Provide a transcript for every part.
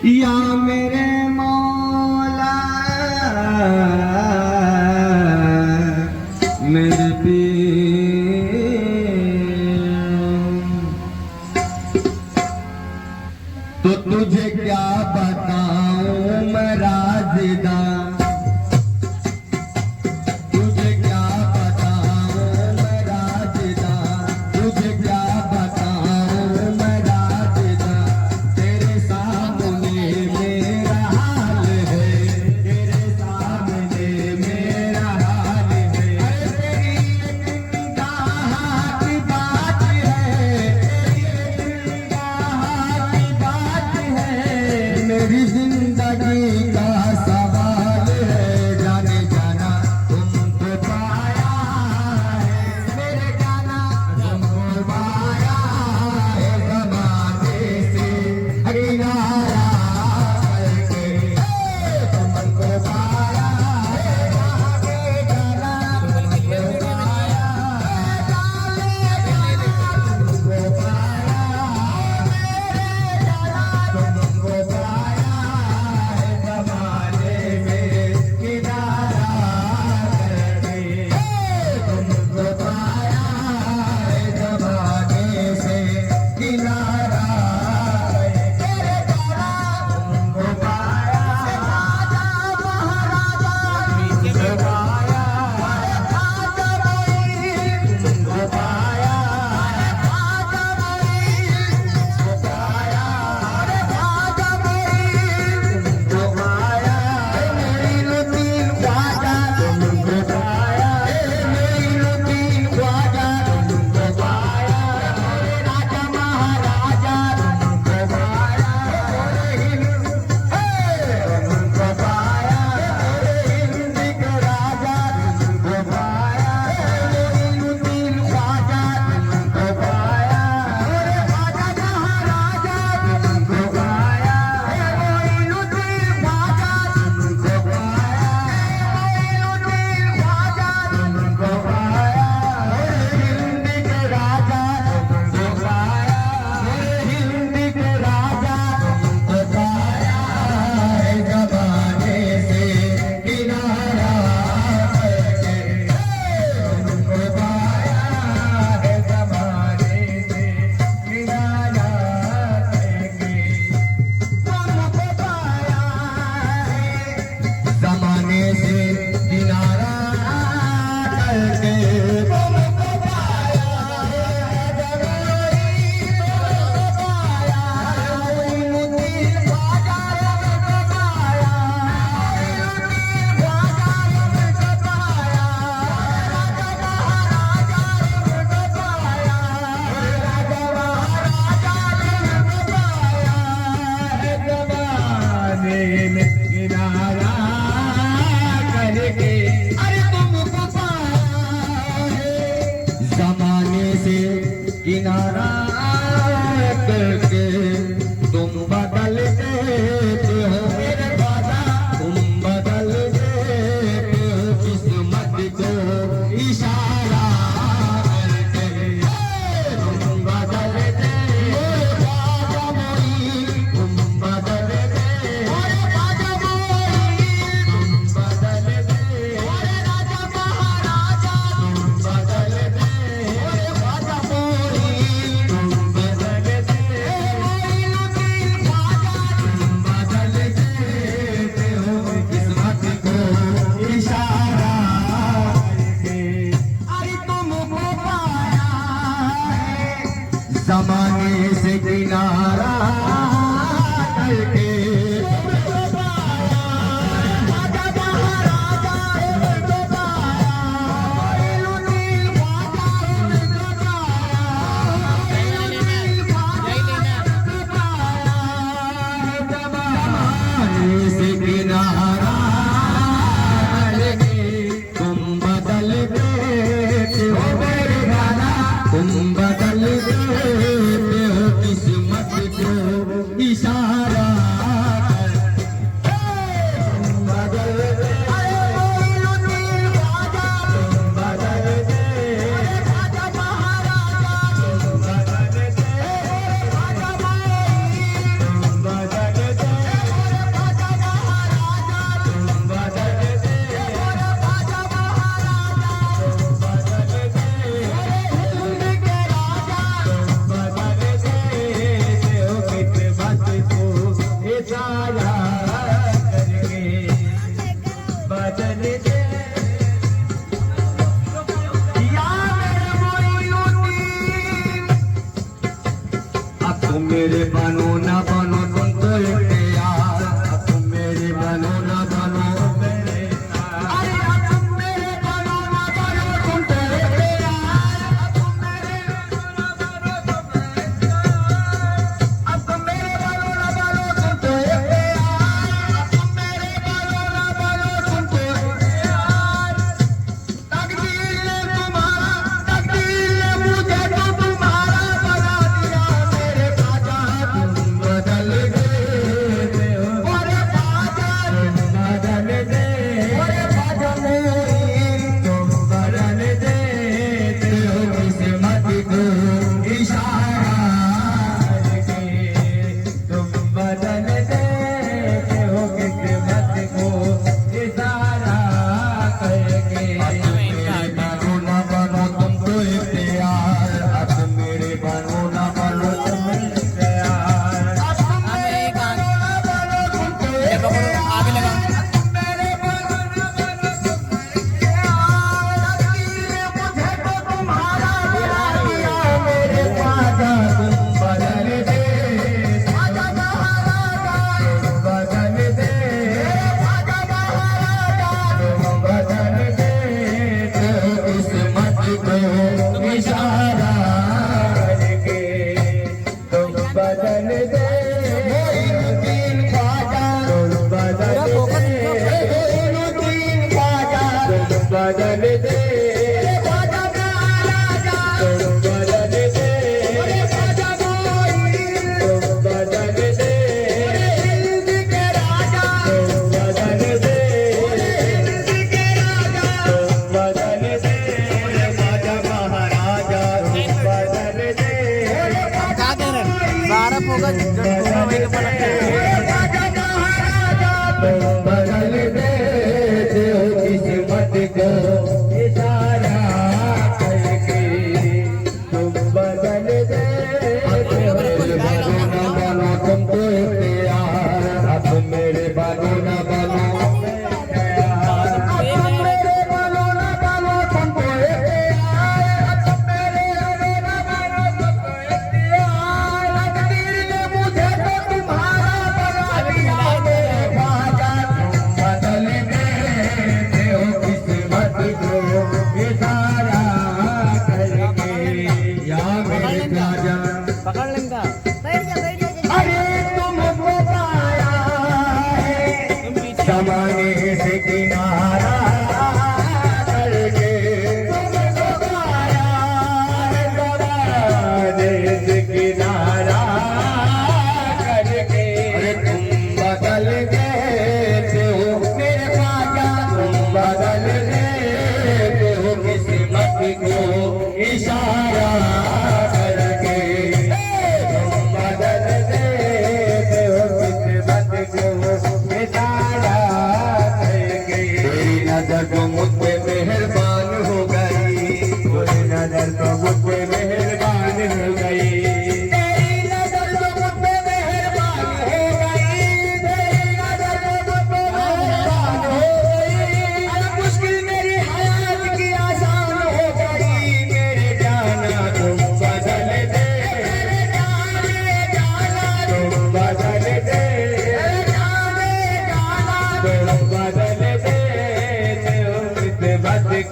या मेरे मौला मेरे पीर, तो तुझे क्या बताऊं मैं राज़िदा, तुझे क्या बताऊं मैं राज़िदा, तुझे क्या बताऊं मैं राज़िदा। तेरे सामने मेरा हाल है, तेरे सामने मेरा हाल है। अरे तेरी निगाह की बात है, तेरी निगाह की बात है, मेरी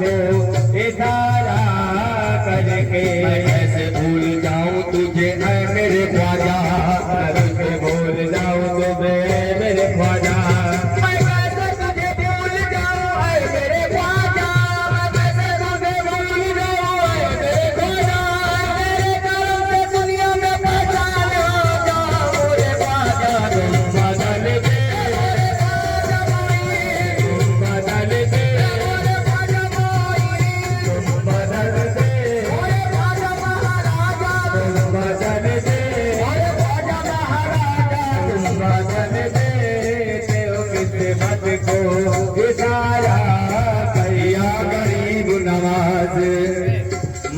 को इशारा करके। मैं कैसे भूल जाऊं तुझे ऐ मेरे ख्वाजा, मैं तुझे भूल जाऊं तुम्हें मेरे ख्वाजा। मैं कैसे तुझे भूल जाऊं ऐ मेरे ख्वाजा, मैं कैसे तुझे भूल जाऊं ऐ मेरे ख्वाजा। तेरे करम से दुनिया में पहचान हो जाऊं मेरे ख्वाजा। तुम बदल दे, तुम बदल दे, तुम बदल दे, तुम बदल दे, तुम बदल दे। तेरे किस्मत को इशारा किया गरीब नवाज।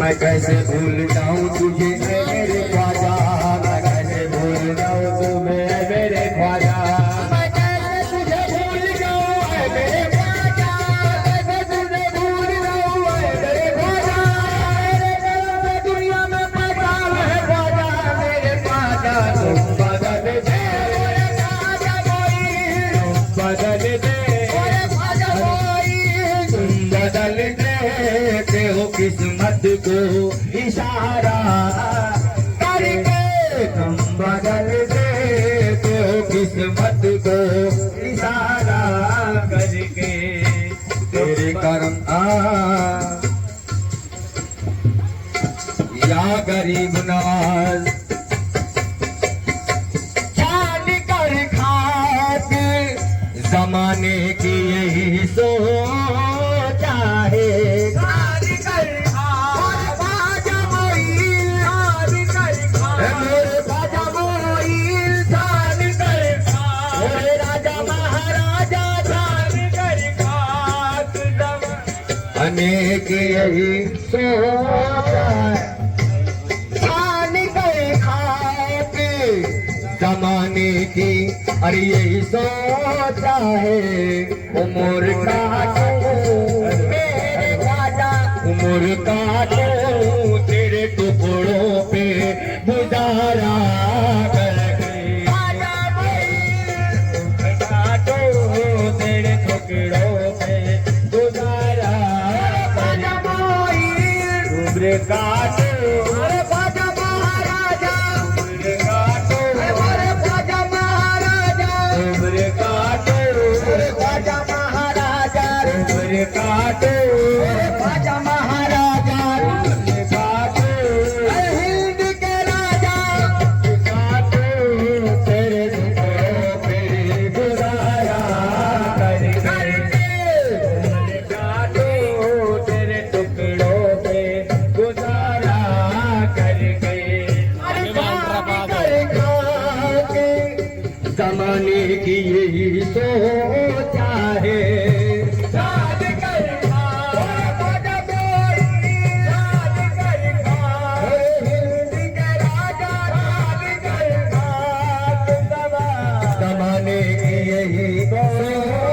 मैं कैसे भूल जाऊं तुझे ऐ मेरे ख्वाजा, मैं कैसे भूल जाऊं तुम्हें मेरे ख्वाजा। मैं कैसे तुझे भूल जाऊं ऐ मेरे ख्वाजा, कैसे तुझे भूल जाऊं ऐ मेरे ख्वाजा। तेरे करम से दुनिया में पहचान है ख्वाजा, मेरे ख्वाजा। तुम बदल दे, मेरे ख्वाजा कोई, तुम बदल दे, मेरे ख्वाजा कोई। तुम बदल देते हो किस्मत को इशारा करके। तुम बदल देते हो किस्मत को इशारा करके। तेरे करम या गरीब नवाज, जान कर खाक जमाने की यही सोचा है। जान कर खाक ख्वाजा मोइन, जान कर खाक मेरे ख्वाजा मोइन, जान कर खाक मेरे राजा महाराजा जान कर खाक अनेक यही सोचा है। जान कर खाक जमाने की अरे यही सोचा है। उम्र काटो मेरे ख्वाजा, उम्र काटो तेरे टुकड़ों पे गुजारा करके। ख्वाजा मोइन, काटो तेरे टुकड़ों पे गुजारा ख्वाजा मोइन, उम्र काटो, मेरे ख्वाजा महाराजा, उम्र काटो, मेरे ख्वाजा महाराजा, उम्र काटो, मेरे ख्वाजा महाराजा, उम्र काटो, मेरे ख्वाजा महाराजा। उम्र काटो, ऐ हिंद के राजा, काटो तेरे टुकड़ों पे गुजारा करके। उम्र काटो तेरे टुकड़ों पे गुजारा करके। जमाने की यही सोचा है। जान कर खाक ख्वाजा मोइन, जान कर खाक हिंद के राजा, जान कर खाक जमाने की यही सोचा